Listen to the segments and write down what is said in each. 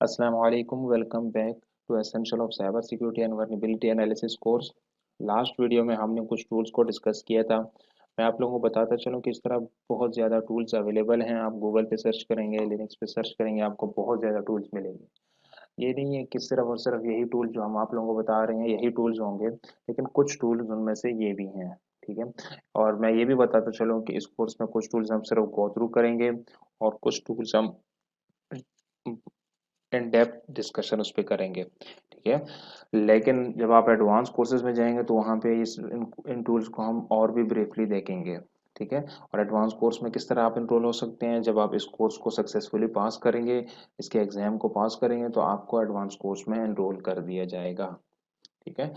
Assalamu alaikum. Welcome back to Essential of Cyber Security and Vulnerability Analysis course. Last video में हमने कुछ tools को discuss किया था। मैं आप लोगों को बताता चलूँ कि इस तरह बहुत ज़्यादा टूल्स अवेलेबल हैं। आप गूगल पे सर्च करेंगे, लिनक्स पे सर्च करेंगे, आपको बहुत ज़्यादा टूल्स मिलेंगे। ये नहीं है कि सिर्फ और सिर्फ यही टूल जो हम आप लोगों को बता रहे हैं यही टूल्स होंगे, लेकिन कुछ टूल्स उनमें से ये भी हैं। ठीक है। और मैं ये भी बताता चलूँ कि इस कोर्स में कुछ टूल्स हम सिर्फ गो थ्रू करेंगे और कुछ टूल्स हम इन डेप्थ डिस्कशन उस पे करेंगे। ठीक है। लेकिन जब आप एडवांस कोर्सेज में जाएंगे तो वहाँ पे इन टूल्स को हम और भी ब्रीफली देखेंगे। ठीक है। और एडवांस कोर्स में किस तरह आप इनरोल हो सकते हैं, जब आप इस कोर्स को सक्सेसफुली पास करेंगे, इसके एग्जाम को पास करेंगे, तो आपको एडवांस कोर्स में एनरोल कर दिया जाएगा। ठीक है।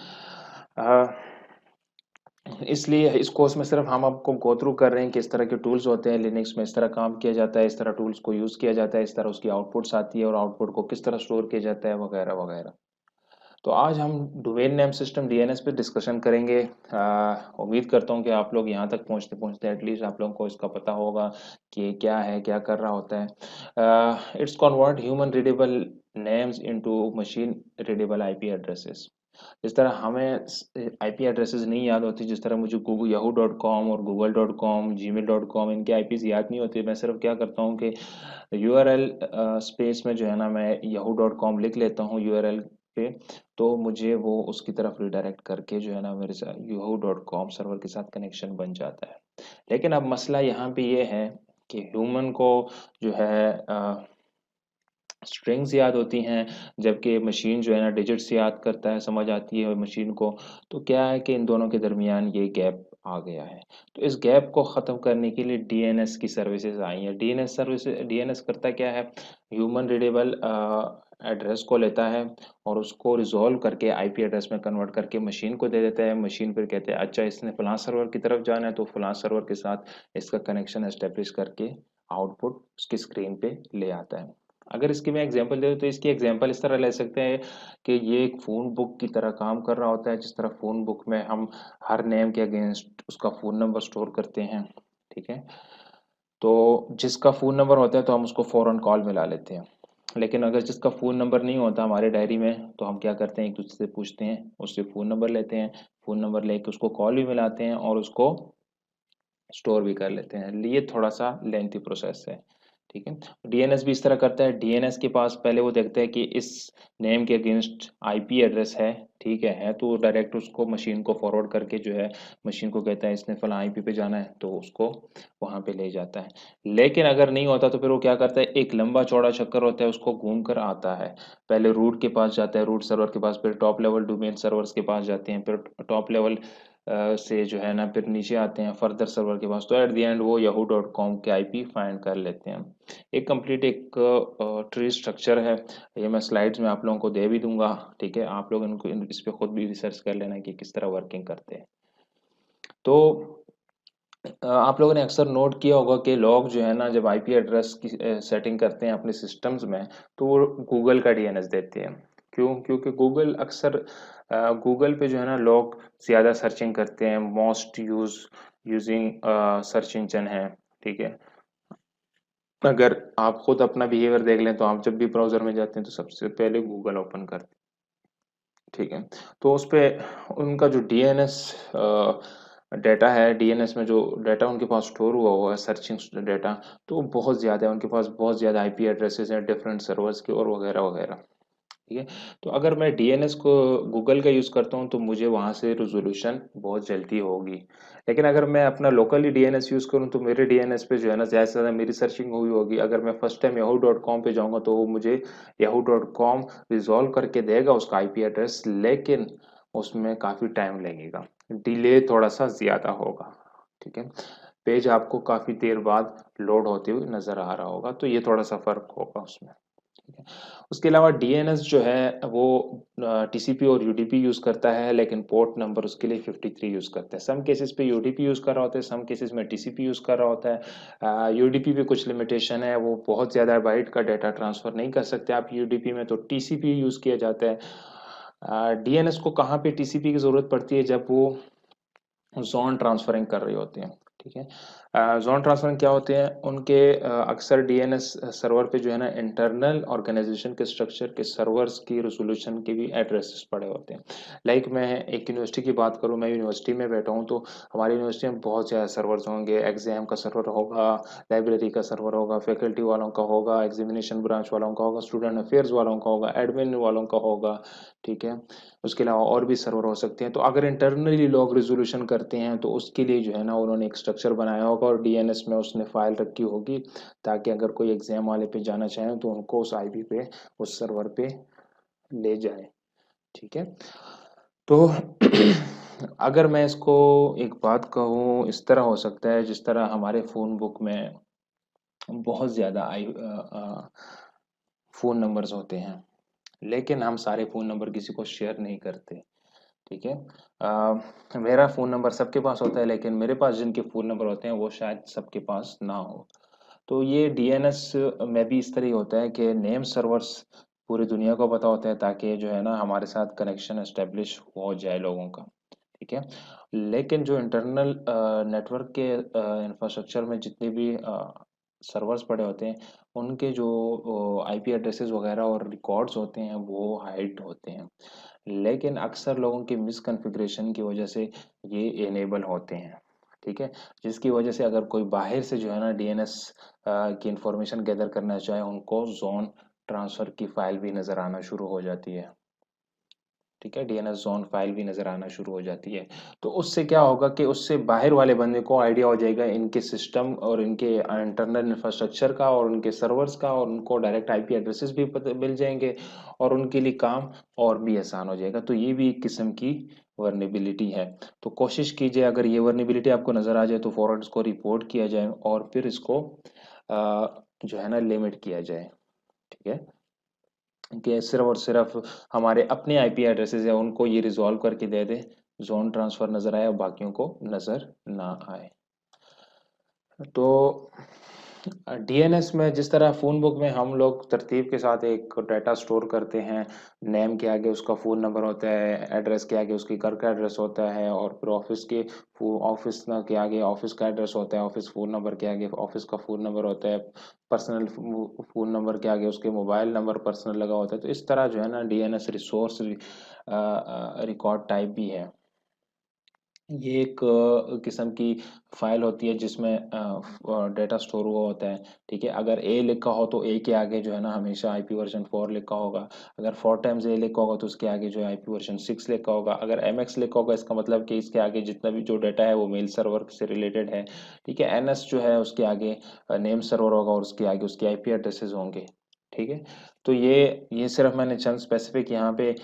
इसलिए इस कोर्स में सिर्फ हम आपको गो थ्रू कर रहे हैं कि इस तरह के टूल्स होते हैं, लिनक्स में इस तरह काम किया जाता है, इस तरह टूल्स को यूज़ किया जाता है, इस तरह उसकी आउटपुट्स आती है और आउटपुट को किस तरह स्टोर किया जाता है, वगैरह वगैरह। तो आज हम डोमेन नेम सिस्टम डीएनएस पे डिस्कशन करेंगे। उम्मीद करता हूँ कि आप लोग यहाँ तक पहुँचते पहुँचते एटलीस्ट आप लोगों को इसका पता होगा कि ये क्या है, क्या कर रहा होता है। It's convert human readable names into machine readable IP addresses. जिस तरह हमें आईपी एड्रेसेस नहीं याद होती, जिस तरह मुझे गूगल yahoo.com और google.com gmail.com इनके आईपीज याद नहीं होते, मैं सिर्फ क्या करता हूँ कि यूआरएल स्पेस में जो है ना मैं yahoo.com लिख लेता हूँ यूआरएल पे, तो मुझे वो उसकी तरफ रिडायरेक्ट करके जो है ना मेरे साथ yahoo.com सर्वर के साथ कनेक्शन बन जाता है। लेकिन अब मसला यहाँ पे ये है कि ह्यूमन को जो है स्ट्रिंग्स याद होती हैं, जबकि मशीन जो है ना डिजिट्स याद करता है, समझ आती है मशीन को। तो क्या है कि इन दोनों के दरमियान ये गैप आ गया है। तो इस गैप को ख़त्म करने के लिए डीएनएस की सर्विसेज आई हैं। डीएनएस करता क्या है, ह्यूमन रीडेबल एड्रेस को लेता है और उसको रिजॉल्व करके आईपी एड्रेस में कन्वर्ट करके मशीन को दे देता है। मशीन फिर कहते हैं अच्छा इसने फलां सर्वर की तरफ जाना है, तो फलां सर्वर के साथ इसका कनेक्शन एस्टेब्लिश करके आउटपुट उसकी स्क्रीन पे ले आता है। अगर इसकी मैं एग्जांपल दे दूं तो इसकी एग्जांपल इस तरह ले सकते हैं कि ये एक फ़ोन बुक की तरह काम कर रहा होता है। जिस तरह फ़ोन बुक में हम हर नेम के अगेंस्ट उसका फ़ोन नंबर स्टोर करते हैं। ठीक है। तो जिसका फ़ोन नंबर होता है तो हम उसको फ़ौरन कॉल मिला लेते हैं। लेकिन अगर जिसका फ़ोन नंबर नहीं होता हमारे डायरी में, तो हम क्या करते हैं, एक दूसरे से पूछते हैं, उससे फ़ोन नंबर लेते हैं, फ़ोन नंबर लेके उसको कॉल भी मिलाते हैं और उसको स्टोर भी कर लेते हैं। ये थोड़ा सा लेंथी प्रोसेस है। ठीक है। डीएनएस भी इस तरह करता है। डीएनएस के पास पहले वो देखता है कि इस नेम के अगेंस्ट आईपी एड्रेस है। ठीक है तो डायरेक्ट उसको मशीन को फॉरवर्ड करके जो है मशीन को कहता है इसने फला आईपी पे जाना है, तो उसको वहां पे ले जाता है। लेकिन अगर नहीं होता तो फिर वो क्या करता है, एक लंबा चौड़ा चक्कर होता है, उसको घूम कर आता है। पहले रूट के पास जाता है, रूट सर्वर के पास, फिर टॉप लेवल डोमेन सर्वर्स के पास जाते हैं, फिर टॉप लेवल से जो है ना फिर नीचे आते हैं फर्दर सर्वर के पास। तो एट द एंड वो yahoo.com के आईपी फाइंड कर लेते हैं। एक कंप्लीट एक ट्री स्ट्रक्चर है। ये मैं स्लाइड्स में आप लोगों को दे भी दूंगा। ठीक है, आप लोग इनको इस पे खुद भी रिसर्च कर लेना कि किस तरह वर्किंग करते हैं। तो आप लोगों ने अक्सर नोट किया होगा कि लोग जो है ना जब आईपी एड्रेस की सेटिंग करते हैं अपने सिस्टम्स में, तो वो गूगल का डीएनएस देते हैं। क्यों? क्योंकि गूगल अक्सर गूगल पे जो है ना लोग ज़्यादा सर्चिंग करते हैं, मोस्ट यूजिंग सर्च इंजन है। ठीक है। अगर आप खुद अपना बिहेवियर देख लें तो आप जब भी ब्राउजर में जाते हैं तो सबसे पहले गूगल ओपन करते हैं। ठीक है। तो उस पे उनका जो डीएनएस डेटा है, डीएनएस में जो डेटा उनके पास स्टोर हुआ है सर्चिंग डेटा, तो बहुत ज़्यादा है, उनके पास बहुत ज़्यादा आईपी एड्रेसेस हैं डिफरेंट सर्वर्स के और वगैरह वगैरह। ठीक है। तो अगर मैं डीएनएस को गूगल का यूज़ करता हूँ तो मुझे वहाँ से रेजोल्यूशन बहुत जल्दी होगी। लेकिन अगर मैं अपना लोकली डीएनएस यूज़ करूँ तो मेरे डीएनएस पे जो है ना ज़्यादा से ज़्यादा मेरी सर्चिंग हुई होगी। अगर मैं फर्स्ट टाइम yahoo.com पे जाऊँगा तो वो मुझे yahoo.com रिजॉल्व करके देगा उसका आईपी एड्रेस, लेकिन उसमें काफ़ी टाइम लगेगा, डिले थोड़ा सा ज़्यादा होगा। ठीक है। पेज आपको काफ़ी देर बाद लोड होते हुए नज़र आ रहा होगा, तो ये थोड़ा सा फ़र्क होगा उसमें। ठीक है। उसके अलावा डीएनएस जो है वो टीसीपी और यूडीपी यूज़ करता है, लेकिन पोर्ट नंबर उसके लिए 53 यूज़ करता है। सम केसेस पे यूडीपी यूज़ कर रहा होता है, सम केसेस में टीसीपी यूज़ कर रहा होता है। यूडीपी पे कुछ लिमिटेशन है, वो बहुत ज़्यादा बाइट का डाटा ट्रांसफ़र नहीं कर सकते आप यूडीपी में, तो टीसीपी यूज़ किया जाता है। डीएनएस को कहाँ पे टीसीपी की ज़रूरत पड़ती है, जब वो ज़ोन ट्रांसफरिंग कर रहे होते हैं। ठीक है। ज़ोन ट्रांसफर क्या होते हैं उनके अक्सर डीएनएस सर्वर पे जो है ना इंटरनल ऑर्गेनाइजेशन के स्ट्रक्चर के सर्वर्स की रेजोल्यूशन के भी एड्रेसेस पड़े होते हैं। लाइक मैं एक यूनिवर्सिटी की बात करूँ, मैं यूनिवर्सिटी में बैठा हूँ तो हमारी यूनिवर्सिटी में बहुत ज़्यादा सर्वर्स होंगे। एग्जाम का सर्वर होगा, लाइब्रेरी का सर्वर होगा, फैकल्टी वालों का होगा, एग्जामिनेशन ब्रांच वालों का होगा, स्टूडेंट अफेयर्स वालों का होगा, एडमिन वालों का होगा। ठीक है, उसके अलावा और भी सर्वर हो सकते हैं। तो अगर इंटरनली लोग रिजोल्यूशन करते हैं तो उसके लिए जो है ना उन्होंने एक स्ट्रक्चर बनाया होगा और डीएनएस में उसने फाइल रखी होगी, ताकि अगर कोई एग्जाम वाले पे जाना चाहे तो उनको उस आईपी पे, उस सर्वर पे ले जाए। ठीक है, तो अगर मैं इसको एक बात कहूँ, इस तरह हो सकता है जिस तरह हमारे फोन बुक में बहुत ज्यादा फोन नंबर्स होते हैं, लेकिन हम सारे फ़ोन नंबर किसी को शेयर नहीं करते। ठीक है, मेरा फ़ोन नंबर सबके पास होता है, लेकिन मेरे पास जिनके फ़ोन नंबर होते हैं वो शायद सबके पास ना हो। तो ये डीएनएस में भी इस तरह ही होता है कि नेम सर्वर्स पूरी दुनिया को पता होता है, ताकि जो है ना हमारे साथ कनेक्शन एस्टेब्लिश हो जाए लोगों का। ठीक है, लेकिन जो इंटरनल नेटवर्क के इंफ्रास्ट्रक्चर में जितने भी सर्वर्स पड़े होते हैं, उनके जो आईपी एड्रेसेस वगैरह और रिकॉर्ड्स होते हैं वो हाइड होते हैं, लेकिन अक्सर लोगों के मिसकॉन्फ़िगरेशन की वजह से ये इनेबल होते हैं। ठीक है, जिसकी वजह से अगर कोई बाहर से जो है ना डीएनएस की इंफॉर्मेशन गैदर करना चाहे, उनको जोन ट्रांसफर की फाइल भी नज़र आना शुरू हो जाती है। ठीक है, डीएनएस जोन फाइल भी नज़र आना शुरू हो जाती है। तो उससे क्या होगा कि उससे बाहर वाले बंदे को आइडिया हो जाएगा इनके सिस्टम और इनके इंटरनल इंफ्रास्ट्रक्चर का और उनके सर्वर्स का, और उनको डायरेक्ट आईपी एड्रेसेस भी पता मिल जाएंगे, और उनके लिए काम और भी आसान हो जाएगा। तो ये भी एक किस्म की वर्नेबिलिटी है। तो कोशिश कीजिए, अगर ये वर्नेबिलिटी आपको नज़र आ जाए तो फौरन इसको रिपोर्ट किया जाए और फिर इसको जो है ना लिमिट किया जाए। ठीक है, कि सिर्फ और सिर्फ हमारे अपने आईपी एड्रेसेस है उनको ये रिजॉल्व करके दे दे, जोन ट्रांसफर नजर आए और बाकियों को नजर ना आए। तो डीएनएस में जिस तरह फ़ोन बुक में हम लोग तरतीब के साथ एक डाटा स्टोर करते हैं, नेम के आगे उसका फ़ोन नंबर होता है, एड्रेस के आगे उसके घर का एड्रेस होता है, और फिर ऑफिस के ऑफिस के आगे ऑफिस का एड्रेस होता है, ऑफिस फ़ोन नंबर के आगे ऑफिस का फ़ोन नंबर होता है, पर्सनल फ़ोन नंबर के आगे उसके मोबाइल नंबर पर्सनल लगा होता है। तो इस तरह जो है ना डीएनएस रिसोर्स रिकॉर्ड टाइप भी है। ये एक किस्म की फाइल होती है जिसमें डेटा स्टोर हुआ होता है। ठीक है, अगर ए लिखा हो तो ए के आगे जो है ना हमेशा आईपी वर्जन 4 लिखा होगा। अगर 4 टाइम्स ए लिखा होगा तो उसके आगे जो है आईपी वर्जन 6 लिखा होगा। अगर एमएक्स लिखा होगा इसका मतलब कि इसके आगे जितना भी जो डाटा है वो मेल सर्वर से रिलेटेड है। ठीक है, एनएस जो है उसके आगे नेम सर्वर होगा और उसके आगे उसके आईपी एड्रेसेस होंगे। ठीक है, तो ये सिर्फ मैंने चंद स्पेसिफिक यहाँ पे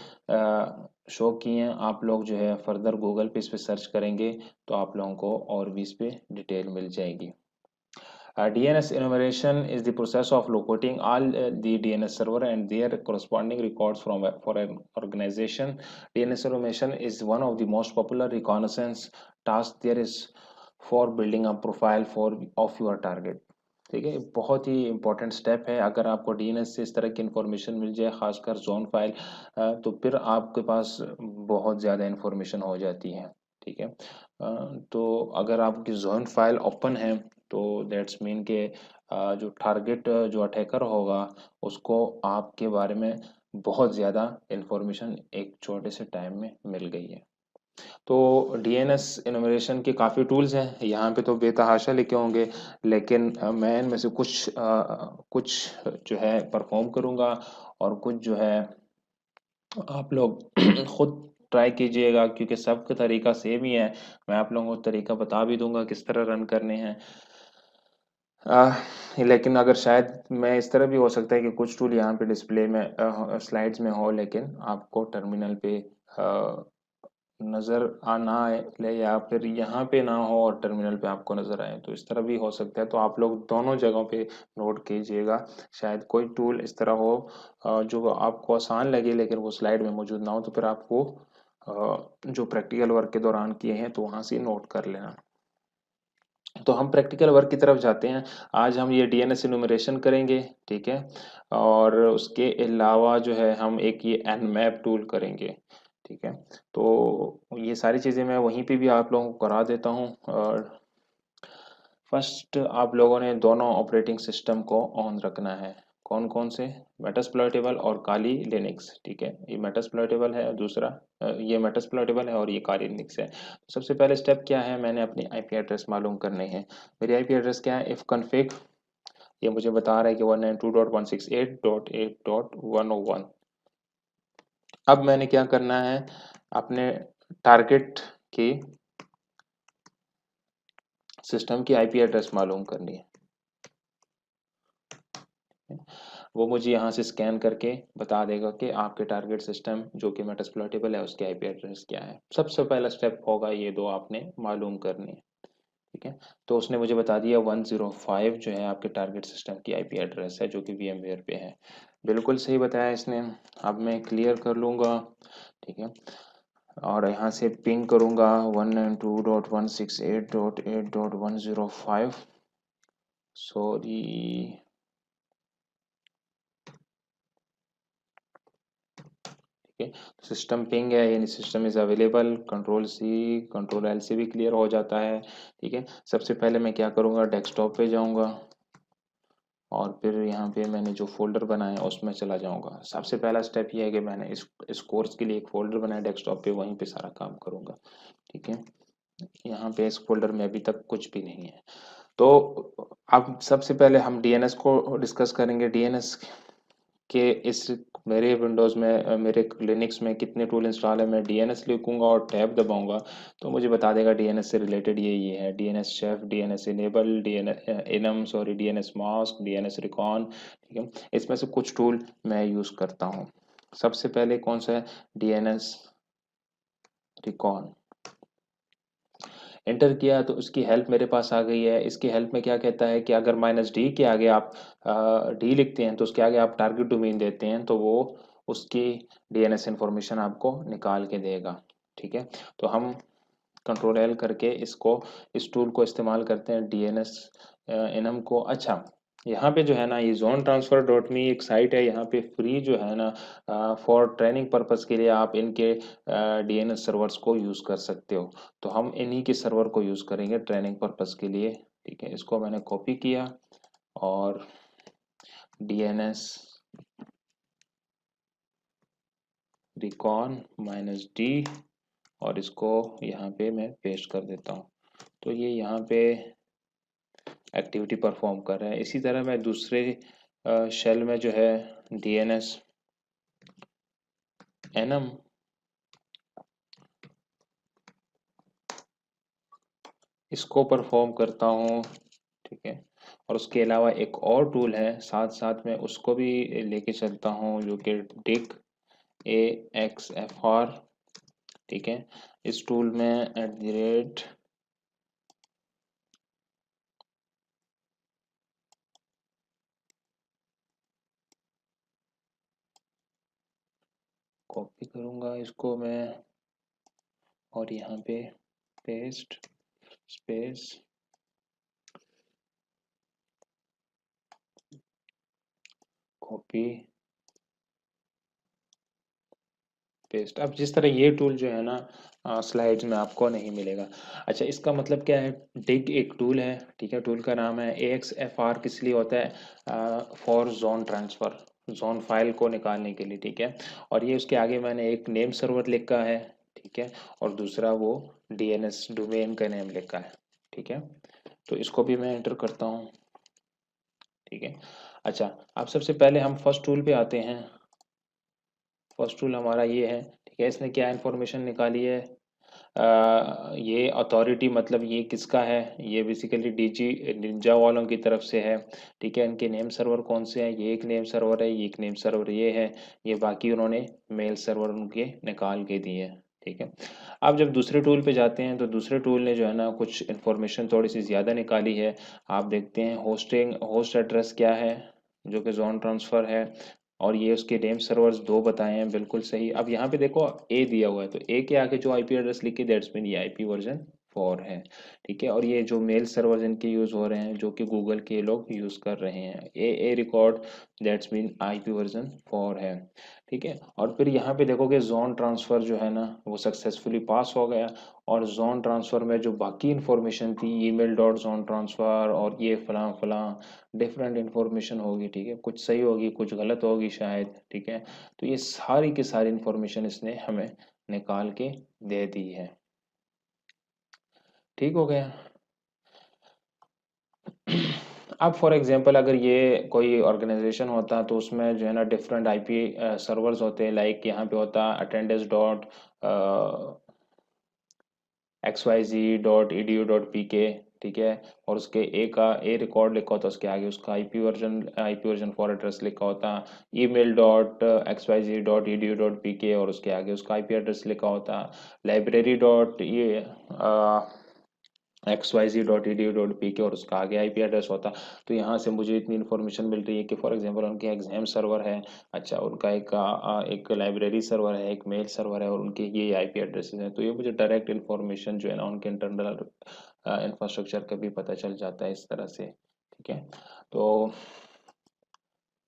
शो किए हैं। आप लोग जो है फर्दर गूगल पे इस पे सर्च करेंगे तो आप लोगों को और भी इस पे डिटेल मिल जाएगी। DNS enumeration is the process of locating all the DNS server and their corresponding records for an organization. DNS enumeration is one of the most popular reconnaissance tasks there is for building a profile for of your target. ठीक है, बहुत ही important step है। अगर आपको DNS से इस तरह की इंफॉर्मेशन मिल जाए, खासकर जोन फाइल, तो फिर आपके पास बहुत ज़्यादा इंफॉर्मेशन हो जाती है। ठीक है, तो अगर आपकी जोन फाइल ओपन है तो दैट्स मीन के जो टारगेट जो अटैकर होगा उसको आपके बारे में बहुत ज़्यादा इंफॉर्मेशन एक छोटे से टाइम में मिल गई है। तो डीएनएस इनोवेशन के काफ़ी टूल्स हैं, यहाँ पे तो बेतहाशा लिखे होंगे, लेकिन मैं इनमें से कुछ जो है परफॉर्म करूँगा, और कुछ जो है आप लोग खुद ट्राई कीजिएगा, क्योंकि सबका तरीका सेम ही है। मैं आप लोगों को तरीका बता भी दूंगा किस तरह रन करने हैं। लेकिन अगर शायद मैं इस तरह भी हो सकता है कि कुछ टूल यहाँ पे डिस्प्ले में स्लाइड्स में हो, लेकिन आपको टर्मिनल पे नज़र ना आए, या फिर यहाँ पे ना हो और टर्मिनल पे आपको नज़र आए, तो इस तरह भी हो सकता है। तो आप लोग दोनों जगहों पे नोट कीजिएगा। शायद कोई टूल इस तरह हो जो आपको आसान लगे लेकिन वो स्लाइड में मौजूद ना हो, तो फिर आपको जो प्रैक्टिकल वर्क के दौरान किए हैं तो वहाँ से नोट कर लेना। तो हम प्रैक्टिकल वर्क की तरफ जाते हैं। आज हम ये डीएनएस इनुमरेशन करेंगे। ठीक है, और उसके अलावा जो है हम एक ये एनमैप टूल करेंगे। ठीक है, तो ये सारी चीज़ें मैं वहीं पे भी आप लोगों को करा देता हूँ। और फर्स्ट आप लोगों ने दोनों ऑपरेटिंग सिस्टम को ऑन रखना है। कौन कौन से? मेटास्प्लॉइटेबल और काली लिनक्स। ठीक है, ये मेटास्प्लॉइटेबल है, दूसरा ये मेटास्प्लॉइटेबल है और ये काली लिनक्स है। तो सबसे पहले स्टेप क्या है, मैंने अपनी आईपी एड्रेस मालूम करनी है। मेरी आईपी एड्रेस क्या है? इफ कॉन्फिग, ये मुझे बता रहा है कि 192.168.8.101। अब मैंने क्या करना है, अपने टारगेट की सिस्टम की आईपी एड्रेस मालूम करनी है। वो मुझे यहाँ से स्कैन करके बता देगा कि आपके टारगेट सिस्टम जो कि मेटास्प्लॉइटेबल है उसकी आईपी एड्रेस क्या है। सबसे पहला स्टेप होगा ये दो आपने मालूम करनी है। ठीक है, तो उसने मुझे बता दिया 105 जो है आपके टारगेट सिस्टम की आईपी एड्रेस है, जो कि VMware पे है। बिल्कुल सही बताया इसने। अब मैं क्लियर कर लूँगा। ठीक है, और यहाँ से पिंग करूँगा 192.168.8.105। सॉरी, ठीक है, सिस्टम पिंग है यानी system is available, control L से भी क्लियर हो जाता है। ठीक है, सबसे पहले मैं क्या करूँगा, डेस्कटॉप पे जाऊँगा और फिर यहाँ पे मैंने जो फोल्डर बनाया है उसमें चला जाऊँगा। सबसे पहला स्टेप ये है कि मैंने इस कोर्स के लिए एक फोल्डर बनाया डेस्कटॉप पे, वहीं पे सारा काम करूँगा। ठीक है, यहाँ पे इस फोल्डर में अभी तक कुछ भी नहीं है। तो अब सबसे पहले हम डीएनएस को डिस्कस करेंगे। डीएनएस के इस मेरे विंडोज़ में मेरे लिनक्स में कितने टूल इंस्टॉल है, मैं डीएनएस लिखूंगा और टैब दबाऊंगा तो मुझे बता देगा डीएनएस से रिलेटेड ये है, DNS chef, DNS enable, DNS enum, sorry DNS mask, DNS recon. ठीक है, इसमें से कुछ टूल मैं यूज़ करता हूँ। सबसे पहले कौन सा है? DNS recon. एंटर किया तो उसकी हेल्प मेरे पास आ गई है। इसकी हेल्प में क्या कहता है कि अगर -D के आगे आप डी लिखते हैं तो उसके आगे आप टारगेट डोमेन देते हैं तो वो उसकी डीएनएस इंफॉर्मेशन आपको निकाल के देगा। ठीक है, तो हम कंट्रोल L करके इसको इस टूल को इस्तेमाल करते हैं डीएनएस इनम को। अच्छा, यहाँ पे जो है ना ये जोन ट्रांसफर डॉट मी एक साइट है, यहाँ पे फ्री जो है ना फॉर ट्रेनिंग पर्पस के लिए आप इनके डीएनएस सर्वर्स को यूज़ कर सकते हो। तो हम इन्हीं के सर्वर को यूज़ करेंगे ट्रेनिंग पर्पस के लिए। ठीक है, इसको मैंने कॉपी किया और डीएनएस रिकॉन -D और इसको यहाँ पे मैं पेस्ट कर देता हूँ। तो ये यहाँ पे एक्टिविटी परफॉर्म कर रहा है। इसी तरह मैं दूसरे शेल में जो है डीएनएस एनम इसको परफॉर्म करता हूँ। ठीक है, और उसके अलावा एक और टूल है साथ साथ में उसको भी लेके चलता हूँ जो कि डिक AXFR। ठीक है, इस टूल में @ कॉपी करूँगा इसको मैं और यहाँ पे पेस्ट स्पेस कॉपी पेस्ट। अब जिस तरह ये टूल जो है ना स्लाइड्स में आपको नहीं मिलेगा। अच्छा, इसका मतलब क्या है? डिग एक टूल है। ठीक है, टूल का नाम है। AXFR किस लिए होता है? For zone transfer, zone file को निकालने के लिए। ठीक है, और ये उसके आगे मैंने एक नेम सर्वर लिखा है। ठीक है, और दूसरा वो डीएनएस डोमेन का नेम लिखा है। ठीक है, तो इसको भी मैं एंटर करता हूँ। ठीक है, अच्छा, अब सबसे पहले हम फर्स्ट टूल पे आते हैं। फर्स्ट टूल हमारा ये है। ठीक है, इसने क्या इन्फॉर्मेशन निकाली है? ये अथॉरिटी मतलब ये किसका है? ये बेसिकली डीजी निंजा वालों की तरफ से है। ठीक है, इनके नेम सर्वर कौन से हैं? ये एक नेम सर्वर है, ये एक नेम सर्वर ये है, ये बाकी उन्होंने मेल सर्वर उनके निकाल के दिए हैं। ठीक है, अब जब दूसरे टूल पे जाते हैं तो दूसरे टूल ने जो है ना कुछ इन्फॉर्मेशन थोड़ी सी ज़्यादा निकाली है। आप देखते हैं होस्ट एड्रेस क्या है, जो कि जोन ट्रांसफ़र है, और ये उसके नेम सर्वर्स दो बताए हैं, बिल्कुल सही। अब यहाँ पे देखो ए दिया हुआ है तो ए के आगे जो आईपी एड्रेस लिखी दैट्स मीन ये आईपी वर्जन 4 है। ठीक है, और ये जो मेल सर्वर इनके यूज़ हो रहे हैं जो कि गूगल के लोग यूज़ कर रहे हैं, A record that's mean IP version 4 है। ठीक है। और फिर यहाँ पे देखोगे जोन ट्रांसफर जो है ना वो सक्सेसफुली पास हो गया, और जोन ट्रांसफर में जो बाकी इंफॉर्मेशन थी, ईमेल डॉट जोन ट्रांसफर और ये फलां फलां डिफरेंट इंफॉर्मेशन होगी, ठीक है, कुछ सही होगी कुछ गलत होगी शायद, ठीक है। तो ये सारी की सारी इंफॉर्मेशन इसने हमें निकाल के दे दी है। ठीक हो गया। अब फॉर एग्जांपल अगर ये कोई ऑर्गेनाइजेशन होता तो उसमें जो है ना डिफरेंट आईपी सर्वर्स होते हैं, लाइक यहाँ पे होता अटेंडेंस डॉट xyz.edu.pk, ठीक है। और उसके ए का ए रिकॉर्ड लिखा होता है, उसके आगे उसका आईपी वर्जन फॉर एड्रेस लिखा होता, ईमेल डॉट xyz.edu.pk और उसके आगे उसका आईपी एड्रेस लिखा होता, लाइब्रेरी डॉट ये xyz.edu.pk और उसका आगे आईपी एड्रेस होता। तो यहाँ से मुझे इतनी इन्फॉर्मेशन मिल रही है कि फॉर एग्जांपल उनके एग्जाम सर्वर है, अच्छा उनका एक लाइब्रेरी सर्वर है, एक मेल सर्वर है, और उनके ये आईपी एड्रेसेस हैं। तो ये मुझे डायरेक्ट इन्फॉर्मेशन जो है ना उनके इंटरनल इंफ्रास्ट्रक्चर का भी पता चल जाता है इस तरह से, ठीक है। तो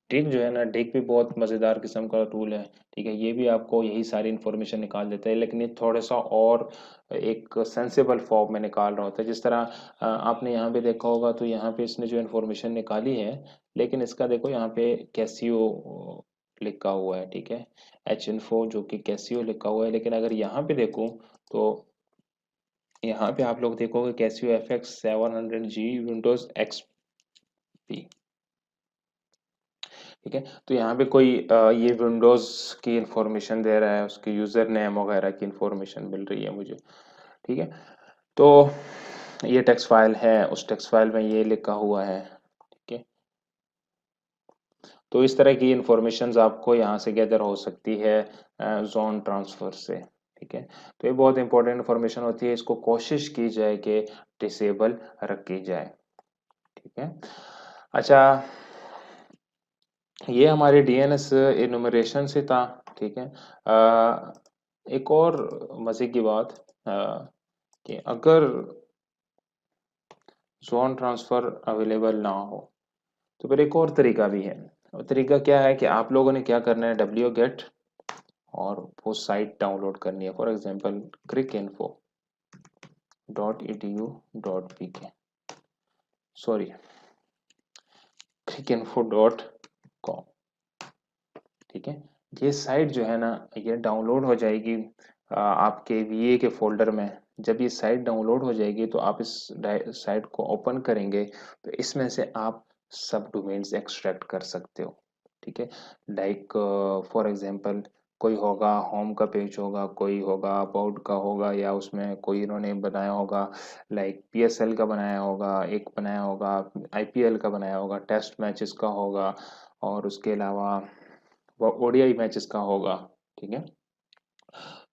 डिग जो है ना, डिग भी बहुत मज़ेदार किस्म का टूल है, ठीक है। ये भी आपको यही सारी इन्फॉर्मेशन निकाल देता है, लेकिन ये थोड़ा सा और एक सेंसिबल फॉर्म में निकाल रहा होता है। जिस तरह आपने यहाँ पे देखा होगा, तो यहाँ पे इसने जो इन्फॉर्मेशन निकाली है, लेकिन इसका देखो यहाँ पे कैसियो लिखा हुआ है, ठीक है, एच इन्फो जो कि कैसियो लिखा हुआ है। लेकिन अगर यहाँ पे देखूँ तो यहाँ पे आप लोग देखोगे कैसियो FX700G विंडोज XP, ठीक है। तो यहाँ पे कोई ये विंडोज की इंफॉर्मेशन दे रहा है, उसके यूजर नेम वगैरह की इंफॉर्मेशन मिल रही है मुझे, ठीक है। तो ये टेक्स्ट फाइल है, उस टेक्स्ट फाइल में ये लिखा हुआ है, ठीक है। तो इस तरह की इंफॉर्मेशन आपको यहाँ से गैदर हो सकती है जोन ट्रांसफर से, ठीक है। तो ये बहुत इंपॉर्टेंट इंफॉर्मेशन होती है, इसको कोशिश की जाए कि डिसेबल रखी जाए, ठीक है। अच्छा, ये हमारे डीएनएस इनुमरेशन से था, ठीक है। एक और मजे की बात कि अगर जोन ट्रांसफर अवेलेबल ना हो तो फिर एक और तरीका भी है। और तरीका क्या है कि आप लोगों ने क्या करना है, डब्ल्यू गेट और वो साइट डाउनलोड करनी है, for example cricinfo.edu.pk, sorry cricinfo.com, ठीक है। ये साइट जो है ना ये डाउनलोड हो जाएगी आपके वीए के फोल्डर में। जब ये साइट डाउनलोड हो जाएगी तो आप इस साइट को ओपन करेंगे तो इसमें से आप सब डोमेन्स एक्सट्रैक्ट कर सकते हो, ठीक है। लाइक फॉर एग्जांपल कोई होगा होम का पेज होगा, कोई होगा अबाउट का होगा, या उसमें कोई इन्होंने बनाया होगा, लाइक पीएसएल का बनाया होगा, एक बनाया होगा आईपीएल का बनाया होगा, टेस्ट मैचेस का होगा, और उसके अलावा वो ओडीआई मैचेस का होगा, ठीक है।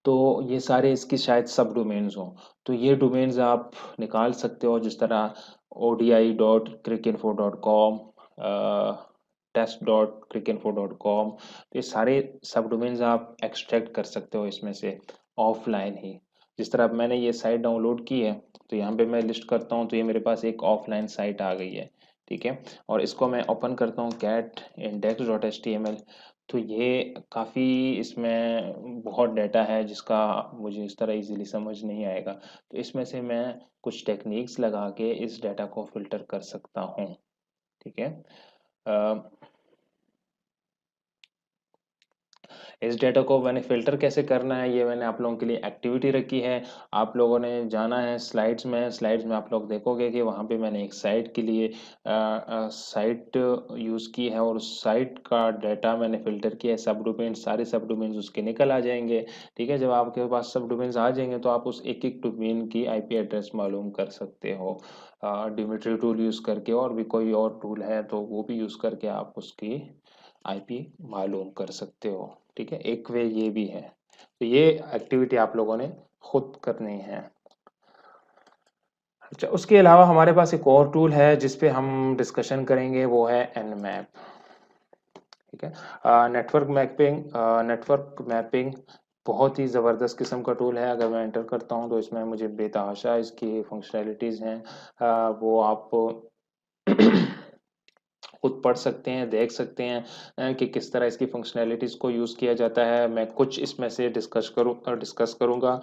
तो ये सारे इसकी शायद सब डोमेन्स हों, तो ये डोमेन्स आप निकाल सकते हो, जिस तरह odi.cricinfo.com, test.cricinfo.com, तो ये सारे सब डोमेन्स आप एक्सट्रैक्ट कर सकते हो इसमें से ऑफलाइन ही। जिस तरह अब मैंने ये साइट डाउनलोड की है, तो यहाँ पे मैं लिस्ट करता हूँ तो ये मेरे पास एक ऑफलाइन साइट आ गई है, ठीक है। और इसको मैं ओपन करता हूँ cat index.html, तो ये काफ़ी इसमें बहुत डाटा है जिसका मुझे इस तरह इजीली समझ नहीं आएगा। तो इसमें से मैं कुछ टेक्निक्स लगा के इस डाटा को फिल्टर कर सकता हूँ, ठीक है। अ, इस डेटा को मैंने फ़िल्टर कैसे करना है, ये मैंने आप लोगों के लिए एक्टिविटी रखी है। आप लोगों ने जाना है स्लाइड्स में आप लोग देखोगे कि वहाँ पे मैंने एक साइट के लिए साइट यूज़ की है, और उस साइट का डाटा मैंने फ़िल्टर किया है। सब डोमेन्स, सारे सब डोमेन्स उसके निकल आ जाएंगे, ठीक है। जब आपके पास सब डोमेन्स आ जाएंगे तो आप उस एक एक डोमेन की आईपी एड्रेस मालूम कर सकते हो डिमिट्री टूल यूज़ करके, और भी कोई और टूल है तो वो भी यूज़ करके आप उसकी आईपी मालूम कर सकते हो, ठीक है। एक वे ये भी है, तो ये एक्टिविटी आप लोगों ने खुद करनी है। अच्छा, उसके अलावा हमारे पास एक और टूल है जिस पे हम डिस्कशन करेंगे, वो है nmap, ठीक है। नेटवर्क मैपिंग बहुत ही ज़बरदस्त किस्म का टूल है। अगर मैं एंटर करता हूँ तो इसमें मुझे बेतहाशा इसकी फंक्शनैलिटीज़ हैं, वो आप खुद पढ़ सकते हैं, देख सकते हैं कि किस तरह इसकी फंक्शनैलिटीज़ को यूज़ किया जाता है। मैं कुछ इसमें से डिस्कस करूँगा।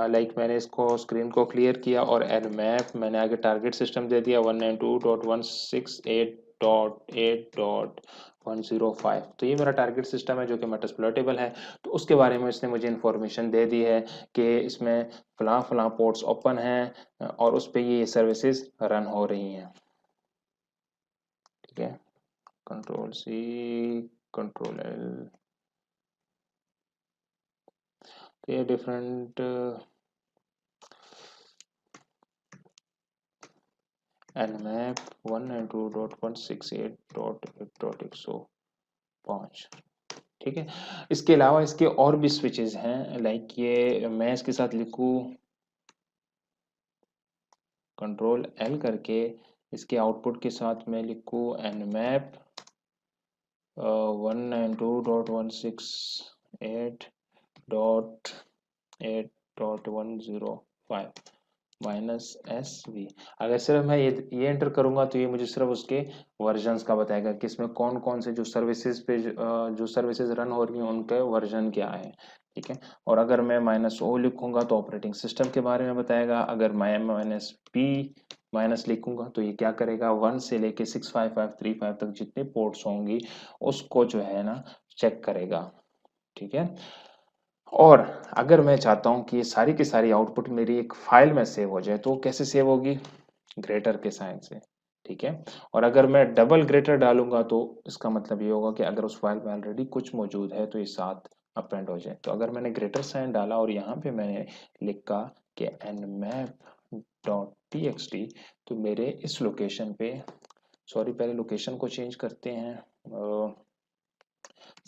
लाइक मैंने इसको स्क्रीन को क्लियर किया और nmap मैंने आगे टारगेट सिस्टम दे दिया 192.168.8.105। तो ये मेरा टारगेट सिस्टम है जो कि मेटास्प्लॉइटेबल है। तो उसके बारे में इसने मुझे इन्फॉर्मेशन दे दी है कि इसमें फलां पोर्ट्स ओपन हैं और उस पे ये सर्विसेज रन हो रही हैं। ठीक है, कंट्रोल सी, कंट्रोल एल, तो ये डिफरेंट nmap 192.168.8.105। ठीक है, इसके अलावा इसके और भी स्विचेस हैं। लाइक ये मैं इसके साथ लिखूं कंट्रोल एल करके, इसके आउटपुट के साथ मैं लिखूं nmap 192.168.8.105 -SV। अगर सिर्फ मैं ये एंटर करूंगा तो ये मुझे सिर्फ उसके वर्जन्स का बताएगा कि इसमें कौन कौन से जो सर्विसेज पे जो सर्विसेज रन हो रही हैं उनके वर्जन क्या है। ठीक है, और अगर मैं -O लिखूंगा तो ऑपरेटिंग सिस्टम के बारे में बताएगा। अगर मैं -P माइनस लिखूंगा तो ये क्या करेगा, 1 से लेके 65535 तक जितने पोर्ट्स होंगी उसको जो है ना चेक करेगा। ठीक है, और अगर मैं चाहता हूं कि ये सारी की सारी आउटपुट मेरी एक फाइल में सेव हो जाए तो कैसे सेव होगी, ग्रेटर के साइन से। ठीक है, और अगर मैं डबल ग्रेटर डालूंगा तो इसका मतलब ये होगा कि अगर उस फाइल में ऑलरेडी कुछ मौजूद है तो ये साथ अपेंड हो जाए। तो अगर मैंने ग्रेटर साइन डाला और यहाँ पे मैंने लिखा कि nmap.txt, तो मेरे इस लोकेशन पे, सॉरी पहले लोकेशन को चेंज करते हैं,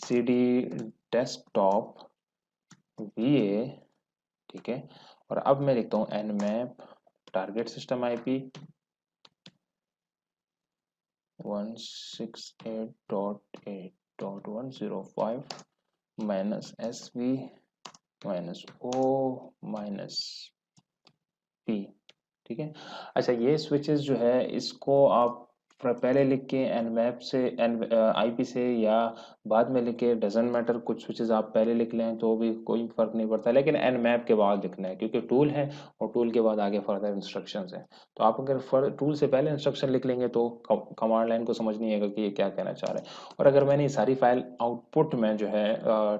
cd डेस्कटॉप va। ठीक है, और अब मैं लिखता हूँ nmap target system IP 168.8.105 -SV -O -P। ठीक है, अच्छा ये स्विचेस जो है इसको आप पहले लिख के nmap से आईपी से या बाद में लिखे डजंट मैटर। कुछ स्विचेस आप पहले लिख लें तो भी कोई फर्क नहीं पड़ता, लेकिन nmap के बाद लिखना है क्योंकि टूल है और टूल के बाद आगे फर्दर इंस्ट्रक्शंस हैं। तो आप अगर टूल से पहले इंस्ट्रक्शन लिख लेंगे तो कमांड लाइन को समझ नहीं आएगा कि ये क्या कहना चाह रहे हैं। और अगर मैंने ये सारी फाइल आउटपुट में जो है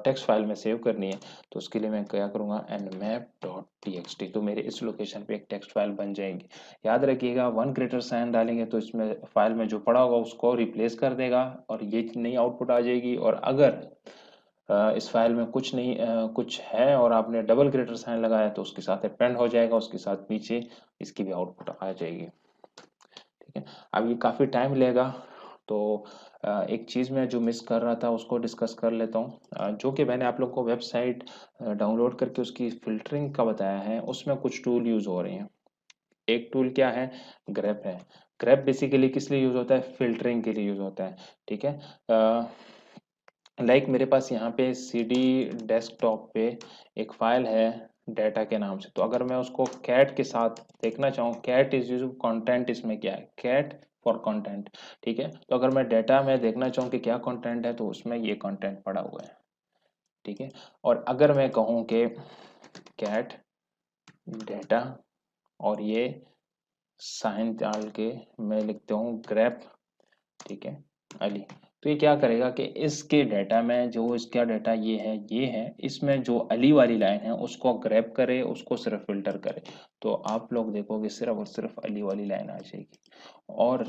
टेक्स्ट फाइल में सेव करनी है तो उसके लिए मैं क्या करूँगा, nmap.txt, तो मेरे इस लोकेशन पे एक टेक्स्ट फाइल बन जाएगी। याद रखिएगा 1 ग्रेटर साइन डालेंगे तो इसमें फाइल में जो पड़ा होगा उसको रिप्लेस कर देगा और ये नई आउटपुट आ जाएगी। और अगर इस फाइल में कुछ नहीं कुछ है और आपने डबल ग्रेटर साइन लगाया तो उसके साथ अपेंड हो जाएगा, उसके साथ नीचे इसकी भी आउटपुट आ जाएगी। ठीक है, अब ये काफ़ी टाइम लेगा तो एक चीज़ मैं जो मिस कर रहा था उसको डिस्कस कर लेता हूँ। जो कि मैंने आप लोग को वेबसाइट डाउनलोड करके उसकी फिल्टरिंग का बताया है, उसमें कुछ टूल यूज़ हो रहे हैं। एक टूल क्या है, ग्रेप है। ग्रेप बेसिकली किस लिए यूज होता है, फिल्टरिंग के लिए यूज होता है। ठीक है, लाइक मेरे पास यहाँ पे सीडी डेस्कटॉप पे एक फाइल है डेटा के नाम से। तो अगर मैं उसको कैट के साथ देखना चाहूँ, कैट इज यूज कंटेंट, इसमें क्या है, कैट फॉर कंटेंट। ठीक है, तो अगर मैं डेटा में देखना चाहूँ कि क्या कंटेंट है तो उसमें ये कंटेंट पड़ा हुआ है। ठीक है, और अगर मैं कहूँ कि कैट डेटा और ये साइन डाल के मैं लिखता हूँ ग्रेप, ठीक है, अली, तो ये क्या करेगा कि इसके डाटा में जो इसका डाटा ये है, इसमें जो अली वाली लाइन है उसको ग्रैब करे, उसको सिर्फ फिल्टर करे। तो आप लोग देखोगे सिर्फ और सिर्फ अली वाली लाइन आ जाएगी। और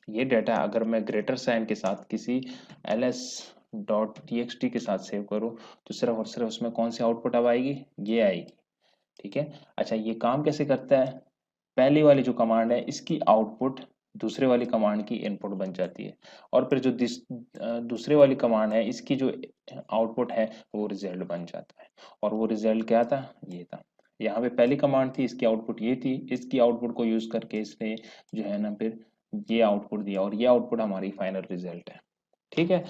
ये डाटा अगर मैं ग्रेटर साइन के साथ किसी ls.txt के साथ सेव करूँ तो सिर्फ और सिर्फ उसमें कौन सी आउटपुट अब आएगी, ये आएगी। ठीक है, अच्छा ये काम कैसे करता है, पहली वाली जो कमांड है इसकी आउटपुट दूसरे वाली कमांड की इनपुट बन जाती है, और फिर जो दूसरे वाली कमांड है इसकी जो आउटपुट है वो रिजल्ट बन जाता है। और वो रिजल्ट क्या था, ये था। यहाँ पे पहली कमांड थी, इसकी आउटपुट ये थी, इसकी आउटपुट को यूज करके इसने जो है ना फिर ये आउटपुट दिया और ये आउटपुट हमारी फाइनल रिजल्ट है। ठीक है,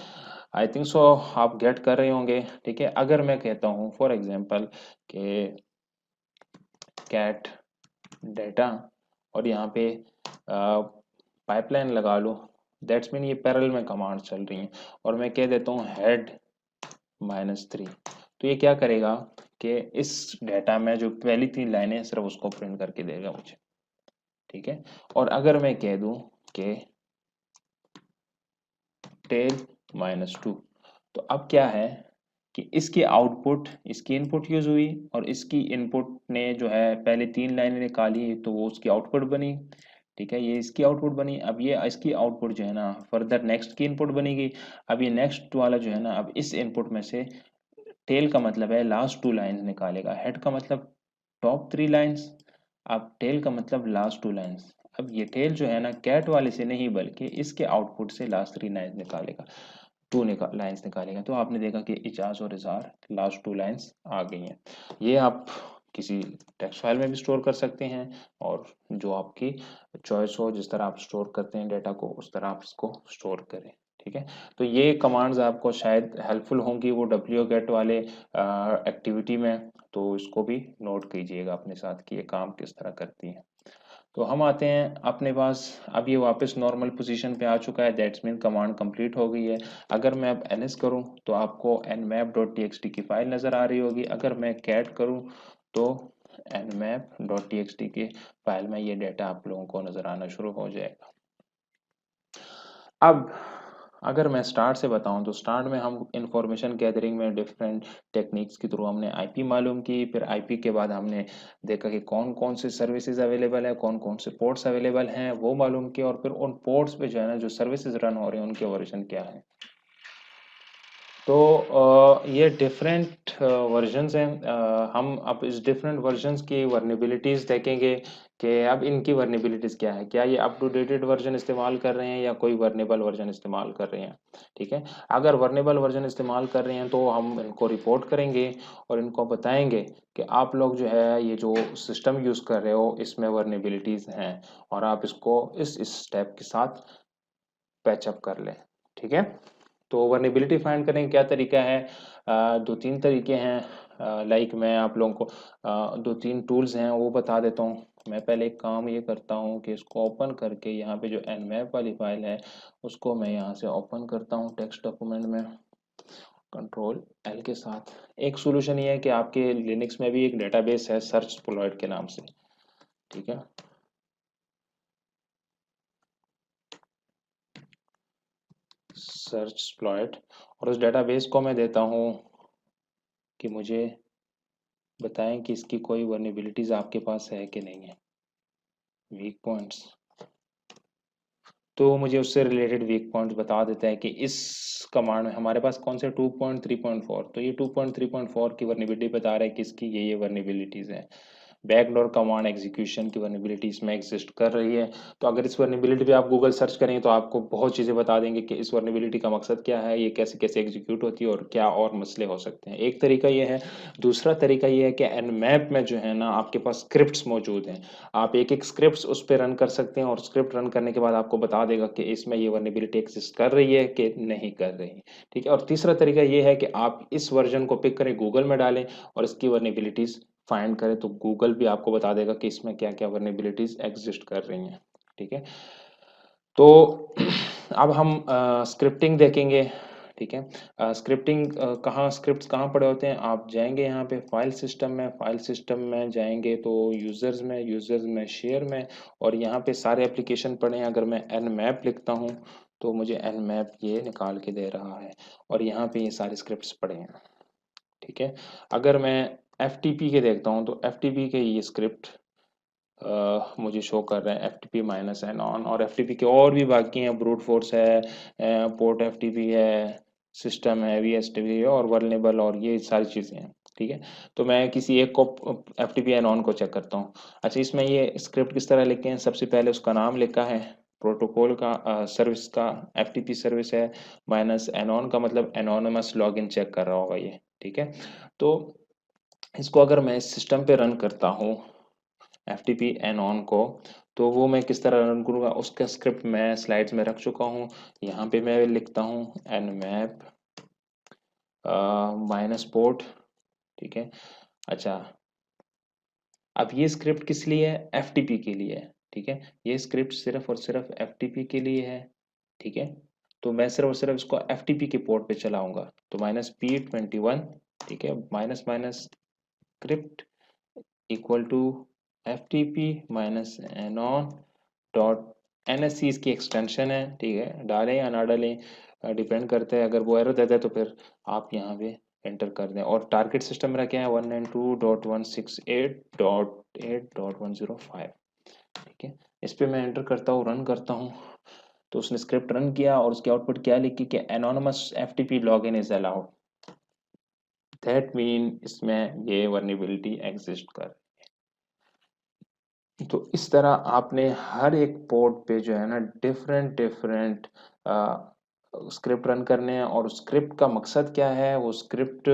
आई थिंक सो आप गेट कर रहे होंगे। ठीक है, अगर मैं कहता हूँ फॉर एग्जाम्पल के कैट डेटा और यहाँ पे पाइपलाइन लगा लो दैट्स मीन ये पैरेलल में कमांड चल रही हैं, और मैं कह देता हूँ हेड -3, तो ये क्या करेगा कि इस डेटा में जो पहली 3 लाइनें हैं सिर्फ उसको प्रिंट करके देगा मुझे, ठीक है। और अगर मैं कह दूं कि टेल -2, तो अब क्या है कि इसकी आउटपुट, इसकी इनपुट यूज हुई और इसकी इनपुट ने जो है पहले 3 लाइनें निकाली तो वो उसकी आउटपुट बनी, ठीक है। ये इसकी आउटपुट बनी, अब ये इसकी आउटपुट जो है ना फर्दर नेक्स्ट की इनपुट बनेगी। अब ये नेक्स्ट वाला जो है ना, अब इस इनपुट में से टेल का मतलब है लास्ट 2 लाइंस निकालेगा, हेड का मतलब टॉप 3 लाइंस, अब टेल का मतलब लास्ट 2 लाइंस। अब ये टेल जो है ना कैट वाले से नहीं बल्कि इसके आउटपुट से लास्ट 3 लाइंस निकालेगा, लाइंस निकालेगा। तो आपने देखा कि इजाज और इजार लास्ट 2 लाइंस आ गई हैं। ये आप किसी टेक्स्ट फाइल में भी स्टोर कर सकते हैं, और जो आपकी चॉइस हो, जिस तरह आप स्टोर करते हैं डेटा को उस तरह आप इसको स्टोर करें, ठीक है। तो ये कमांड्स आपको शायद हेल्पफुल होंगी वो wget वाले एक्टिविटी में, तो इसको भी नोट कीजिएगा अपने साथ कि ये काम किस तरह करती है। तो हम आते हैं अपने पास, अब ये वापस नॉर्मल पोजीशन पे आ चुका है, दैट्स मीन कमांड कंप्लीट हो गई है। अगर मैं अब ls करूं तो आपको nmap.txt की फाइल नजर आ रही होगी, अगर मैं cat करूं तो nmap.txt की फाइल में ये डेटा आप लोगों को नजर आना शुरू हो जाएगा। अब अगर मैं स्टार्ट से बताऊं तो स्टार्ट में हम इंफॉर्मेशन गैदरिंग में डिफरेंट टेक्निक्स के थ्रू हमने आईपी मालूम की, फिर आईपी के बाद हमने देखा कि कौन कौन से सर्विसेज अवेलेबल है, कौन कौन से पोर्ट्स अवेलेबल हैं वो मालूम किया, और फिर उन पोर्ट्स पे जो है ना जो सर्विसेज रन हो रहे हैं उनके वर्जन क्या है। तो ये डिफरेंट वर्जन्स हैं, हम अब इस डिफरेंट वर्जन्स की वर्नेबिलिटीज़ देखेंगे कि अब इनकी वर्नेबिलिटीज़ क्या है, क्या ये अप टू डेटेड वर्जन इस्तेमाल कर रहे हैं या कोई वर्नेबल वर्जन इस्तेमाल कर रहे हैं, ठीक है। अगर वर्नेबल वर्जन इस्तेमाल कर रहे हैं तो हम इनको रिपोर्ट करेंगे और इनको बताएंगे कि आप लोग जो है ये जो सिस्टम यूज़ कर रहे हो इसमें वर्नेबिलिटीज़ हैं, और आप इसको इस स्टेप के साथ पैचअप कर लें, ठीक है। तो वर्नेबिलिटी फाइंड करने का क्या तरीका है, 2-3 तरीके हैं, लाइक मैं आप लोगों को 2-3 टूल्स हैं वो बता देता हूँ। मैं पहले एक काम ये करता हूँ कि इसको ओपन करके यहाँ पे जो nmap वाली फाइल है उसको मैं यहाँ से ओपन करता हूँ टेक्स्ट डॉक्यूमेंट में कंट्रोल L के साथ। एक सोल्यूशन ये है कि आपके लिनक्स में भी एक डेटाबेस है सर्चस्प्लॉइट के नाम से, ठीक है। सर्चस्प्लॉइट, और उस डेटाबेस को मैं देता हूँ कि मुझे बताएं कि इसकी कोई वर्नेबिलिटीज आपके पास है कि नहीं है, वीक पॉइंट्स। तो मुझे उससे रिलेटेड वीक पॉइंट्स बता देता है कि इस कमांड में हमारे पास कौन से 2.3.4, तो ये 2.3.4 की वर्नेबिलिटी बता रहा है कि इसकी ये वर्नेबिलिटीज हैं। बैकडोर कमांड एग्जीक्यूशन की वर्नेबिलिटी इसमें एग्जिस्ट कर रही है। तो अगर इस वर्नेबिलिटी पे आप गूगल सर्च करेंगे तो आपको बहुत चीज़ें बता देंगे कि इस वर्नेबिलिटी का मकसद क्या है, ये कैसे कैसे एग्जीक्यूट होती है और क्या और मसले हो सकते हैं। एक तरीका ये है। दूसरा तरीका ये है कि nmap में जो है ना आपके पास स्क्रिप्ट्स मौजूद हैं, आप एक एक स्क्रिप्ट उस पर रन कर सकते हैं और स्क्रिप्ट रन करने के बाद आपको बता देगा कि इसमें ये वर्नेबिलिटी एग्जिस्ट कर रही है कि नहीं कर रही, ठीक है। और तीसरा तरीका ये है कि आप इस वर्जन को पिक करें, गूगल में डालें और इसकी वर्नेबिलिटीज फाइंड करें, तो गूगल भी आपको बता देगा कि इसमें क्या क्या वर्नेबिलिटीज एग्जिस्ट कर रही हैं, ठीक है। तो अब हम स्क्रिप्टिंग देखेंगे, ठीक है। स्क्रिप्टिंग कहाँ, स्क्रिप्ट्स कहाँ पड़े होते हैं, आप जाएंगे यहाँ पे फाइल सिस्टम में, फाइल सिस्टम में जाएंगे तो यूजर्स में शेयर में, और यहाँ पे सारे एप्लीकेशन पड़े हैं। अगर मैं nmap लिखता हूँ तो मुझे nmap ये निकाल के दे रहा है, और यहाँ पे ये सारे स्क्रिप्ट्स पड़े हैं, ठीक है। अगर मैं FTP के देखता हूँ तो FTP के ये स्क्रिप्ट मुझे शो कर रहे हैं, FTP -n और FTP के और भी बाकी हैं, ब्रूट फोर्स है, पोर्ट FTP है, सिस्टम है, VSTP है और वर्नेबल, और ये सारी चीज़ें हैं, ठीक है। तो मैं किसी एक को FTP एनॉन को चेक करता हूँ। अच्छा, इसमें ये स्क्रिप्ट किस तरह लिखे हैं, सबसे पहले उसका नाम लिखा है, प्रोटोकॉल का सर्विस का FTP सर्विस है, -एनॉन का मतलब एनोनिमस लॉगिन चेक कर रहा होगा ये, ठीक है। तो इसको अगर मैं इस सिस्टम पे रन करता हूँ FTP एनॉन को, तो वो मैं किस तरह रन करूँगा उसका स्क्रिप्ट मैं स्लाइड्स में रख चुका हूँ। यहाँ पे मैं लिखता हूँ nmap माइनस पोर्ट, ठीक है। अच्छा, अब ये स्क्रिप्ट किस लिए है, FTP के लिए है, ठीक है। ये स्क्रिप्ट सिर्फ और सिर्फ FTP के लिए है, ठीक है। तो मैं सिर्फ और सिर्फ इसको FTP के पोर्ट पे चलाऊंगा, तो -P21, ठीक है, minus minus script equal to FTP minus anon dot NSC इसकी एक्सटेंशन है, ठीक है, डालें या ना डालें डिपेंड करता है। अगर वो एरर देता है तो फिर आप यहाँ पे एंटर कर दें। और टारगेट सिस्टम मेरा क्या है, 192.168.8.105, ठीक है। इस पे मैं एंटर करता हूँ, रन करता हूँ, तो उसने स्क्रिप्ट रन किया और उसकी आउटपुट क्या लिखी कि anonymous FTP login is allowed. That mean इसमें ये वर्नेबिलिटी एग्जिस्ट कर। तो इस तरह आपने हर एक पोर्ट पे जो है ना डिफरेंट डिफरेंट स्क्रिप्ट रन करने हैं। और स्क्रिप्ट का मकसद क्या है, वो स्क्रिप्ट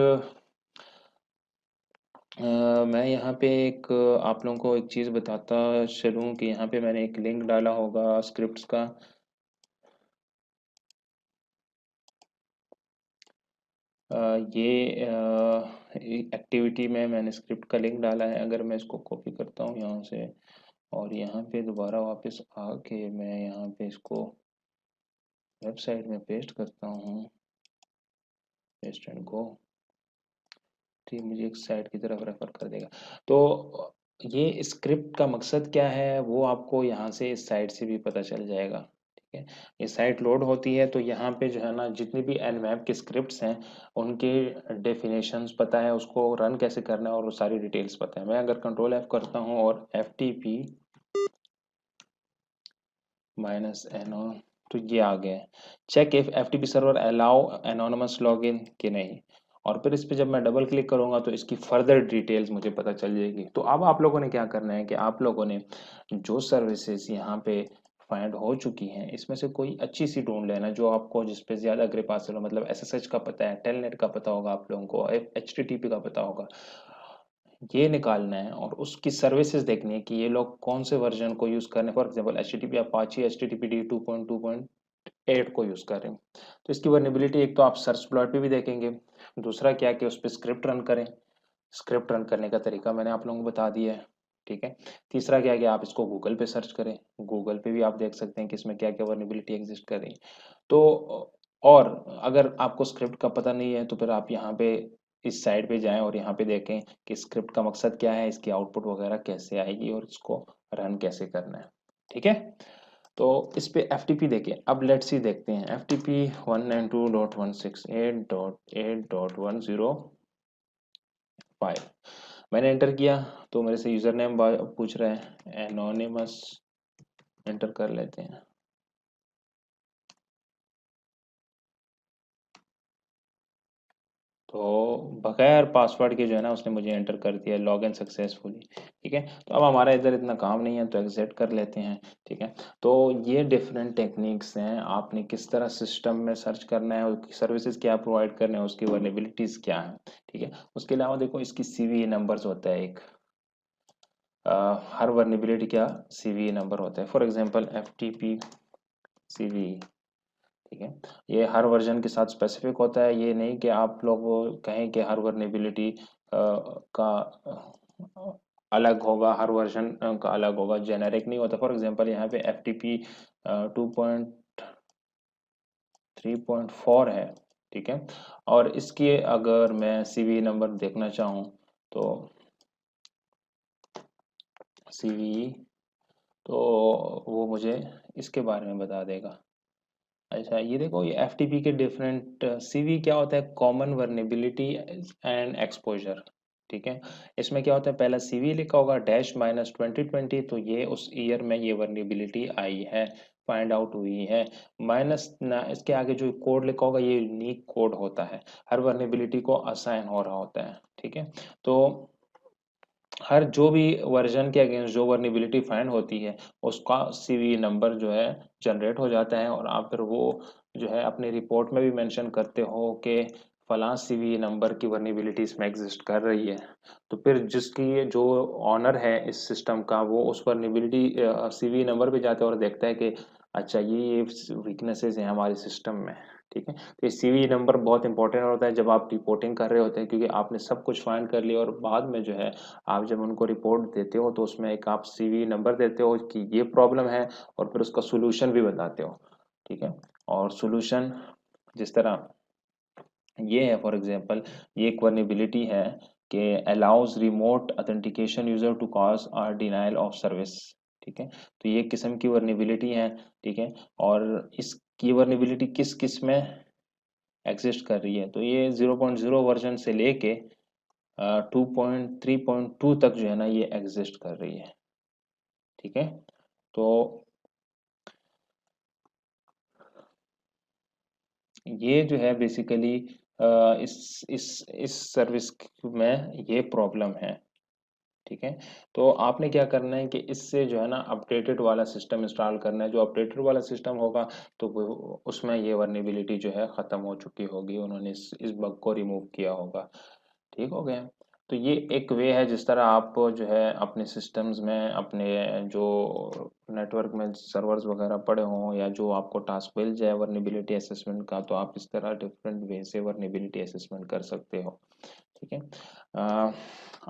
मैं यहाँ पे एक आप लोगों को एक चीज़ बताता चलूँ कि यहाँ पे मैंने एक लिंक डाला होगा स्क्रिप्ट्स का। ये एक्टिविटी में मैंने स्क्रिप्ट का लिंक डाला है। अगर मैं इसको कॉपी करता हूँ यहाँ से और यहाँ पे दोबारा वापस आके मैं यहाँ पे इसको वेबसाइट में पेस्ट करता हूँ, पेस्ट एंड गो, ठीक, मुझे एक साइट की तरफ रेफर कर देगा। तो ये स्क्रिप्ट का मकसद क्या है वो आपको यहाँ से इस साइट से भी पता चल जाएगा, ठीक है। ये साइट लोड होती है तो यहाँ पे जो है ना जितनी भी Nmap के स्क्रिप्ट्स हैं उनके डेफिनेशंस पता है, उसको रन कैसे करना है और वो सारी डिटेल्स पता है। मैं अगर कंट्रोल F करता हूँ और FTP माइनस एनो, तो ये आ गया है। Check if FTP server allow anonymous login कि नहीं, और फिर इस पे जब मैं डबल क्लिक करूंगा तो इसकी फर्दर डिटेल्स मुझे पता चल जाएगी। तो अब आप लोगों ने क्या करना है कि आप लोगों ने जो सर्विसेज यहाँ पे फाइंड हो चुकी हैं इसमें से कोई अच्छी सी ढूंढ लेना जो आपको जिस पे ज्यादा ग्रिप हासिल हो। मतलब SSH का पता है, टेलनेट का पता होगा आप लोगों को, HTTP का पता होगा, ये निकालना है और उसकी सर्विसेज देखनी है कि ये लोग कौन से वर्जन को यूज कर रहे हैं। For example HTTP Apache HTTPD 2.2.8 को यूज कर रहे हैं, तो इसकी वर्नेबिलिटी एक तो आप सर्च प्लॉट पे भी देखेंगे, दूसरा क्या कि उस पर स्क्रिप्ट रन करें। स्क्रिप्ट रन करने का तरीका मैंने आप लोगों को बता दिया है, ठीक है। तीसरा क्या है कि आप इसको गूगल पे सर्च करें, गूगल पे भी आप देख सकते हैं कि इसमें क्या क्या वर्नेबिलिटी एग्जिस्ट कर रही है। तो और अगर आपको स्क्रिप्ट का पता नहीं है तो फिर आप यहाँ पे इस साइड पे जाएं और यहाँ पे देखें कि स्क्रिप्ट का मकसद क्या है, इसकी आउटपुट वगैरह कैसे आएगी और इसको रन कैसे करना है, ठीक है। तो इस पे FTP देखिए। अब लेट्स सी देखते हैं FTP 192.168.8.105, मैंने एंटर किया तो मेरे से यूजर नेम पूछ रहा है, एनोनिमस एंटर कर लेते हैं। तो बगैर पासवर्ड के जो है ना उसने मुझे एंटर कर दिया लॉग इन सक्सेसफुली, ठीक है। तो अब हमारा इधर इतना काम नहीं है तो एग्जिट कर लेते हैं, ठीक है। तो ये डिफरेंट टेक्निक्स हैं, आपने किस तरह सिस्टम में सर्च करना है, उसकी सर्विसेज क्या प्रोवाइड करने हैं, उसकी वर्नेबिलिटीज क्या है, ठीक है। उसके अलावा देखो इसकी CVE नंबर्स होता है एक, हर वर्नेबिलिटी क्या CVE नंबर होता है। फॉर एग्जांपल FTP CVE, ठीक है, ये हर वर्जन के साथ स्पेसिफिक होता है। ये नहीं कि आप लोग कहें कि हर वर्नेबिलिटी का अलग होगा, हर वर्जन का अलग होगा, जेनेरिक नहीं होता। फॉर एग्जांपल यहाँ पे FTP 2.3.4 है, ठीक है। और इसके अगर मैं CVE नंबर देखना चाहूँ तो CVE, तो वो मुझे इसके बारे में बता देगा। अच्छा ये देखो ये FTP के डिफरेंट CV क्या होता है, कॉमन वर्नेबिलिटी एंड एक्सपोजर, ठीक है। इसमें क्या होता है, पहला CV लिखा होगा डैश माइनस 2020, तो ये उस ईयर में ये वर्नेबिलिटी आई है, फाइंड आउट हुई है। माइनस ना इसके आगे जो कोड लिखा होगा ये यूनिक कोड होता है, हर वर्नेबिलिटी को असाइन हो रहा होता है, ठीक है। तो हर जो भी वर्जन के अगेंस्ट जो वर्नेबिलिटी फाइंड होती है उसका CVE नंबर जो है जनरेट हो जाता है, और आप फिर वो जो है अपनी रिपोर्ट में भी मेंशन करते हो कि फलां CVE नंबर की वर्नेबिलिटी इसमें एग्जिस्ट कर रही है। तो फिर जिसकी जो ऑनर है इस सिस्टम का वो उस वर्नेबिलिटी CVE नंबर पे जाता है और देखता है कि अच्छा ये वीकनेसेस हैं हमारे सिस्टम में, ठीक है। तो ये CVE नंबर बहुत इंपॉर्टेंट होता है जब आप रिपोर्टिंग कर रहे होते हैं, क्योंकि आपने सब कुछ फाइंड कर लिया और बाद में जो है आप जब उनको रिपोर्ट देते हो तो उसमें एक आप CVE नंबर देते हो कि ये प्रॉब्लम है और फिर उसका सोल्यूशन भी बताते हो, ठीक है। और सॉल्यूशन जिस तरह ये है, फॉर एग्जांपल ये एक वर्नेबिलिटी है कि allows remote authentication user to cause और डिनायल ऑफ सर्विस। ठीक है, तो ये किस्म की वर्नेबिलिटी है। ठीक है, और इसकी वर्नेबिलिटी किस किस में एग्जिस्ट कर रही है, तो ये 0.0 वर्जन से लेके 2.3.2 तक जो है ना ये एग्जिस्ट कर रही है। ठीक है, तो ये जो है बेसिकली इस सर्विस में ये प्रॉब्लम है। ठीक है, तो आपने क्या करना है कि इससे जो है ना अपडेटेड वाला सिस्टम इंस्टॉल करना है। जो अपडेटेड वाला सिस्टम होगा तो उसमें ये वर्नेबिलिटी जो है ख़त्म हो चुकी होगी, उन्होंने इस बग को रिमूव किया होगा। ठीक हो गया। तो ये एक वे है जिस तरह आप जो है अपने सिस्टम्स में अपने जो नेटवर्क में सर्वर्स वगैरह पड़े हों या जो आपको टास्क मिल जाए वर्नेबिलिटी असेसमेंट का, तो आप इस तरह डिफरेंट वे से वर्नेबिलिटी असेसमेंट कर सकते हो। ठीक है, अ,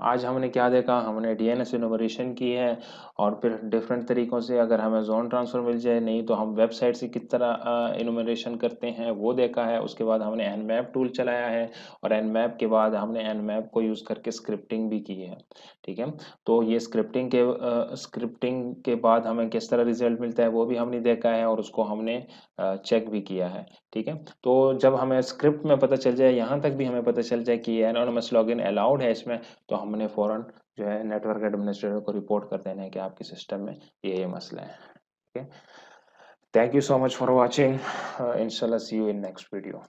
आज हमने क्या देखा, हमने डीएनएस इनोवेशन की है और फिर डिफरेंट तरीकों से अगर हमें जोन ट्रांसफर मिल जाए, नहीं तो हम वेबसाइट से किस तरह इनोवेशन करते हैं वो देखा है। उसके बाद हमने एनमैप टूल चलाया है और एनमैप के बाद हमने एनमैप को यूज़ करके स्क्रिप्टिंग भी की है। ठीक है, तो ये स्क्रिप्टिंग के बाद हमें किस तरह रिजल्ट मिलता है वो भी हमने देखा है और उसको हमने चेक भी किया है। ठीक है, तो जब हमें स्क्रिप्ट में पता चल जाए, यहाँ तक भी हमें पता चल जाए कि एनोनिमस लॉगिन अलाउड है इसमें, तो हमने फौरन जो है नेटवर्क एडमिनिस्ट्रेटर को रिपोर्ट कर देना है कि आपके सिस्टम में ये मसला है। ठीक है, thank you so much for watching, इंशाल्लाह सी यू इन नेक्स्ट वीडियो।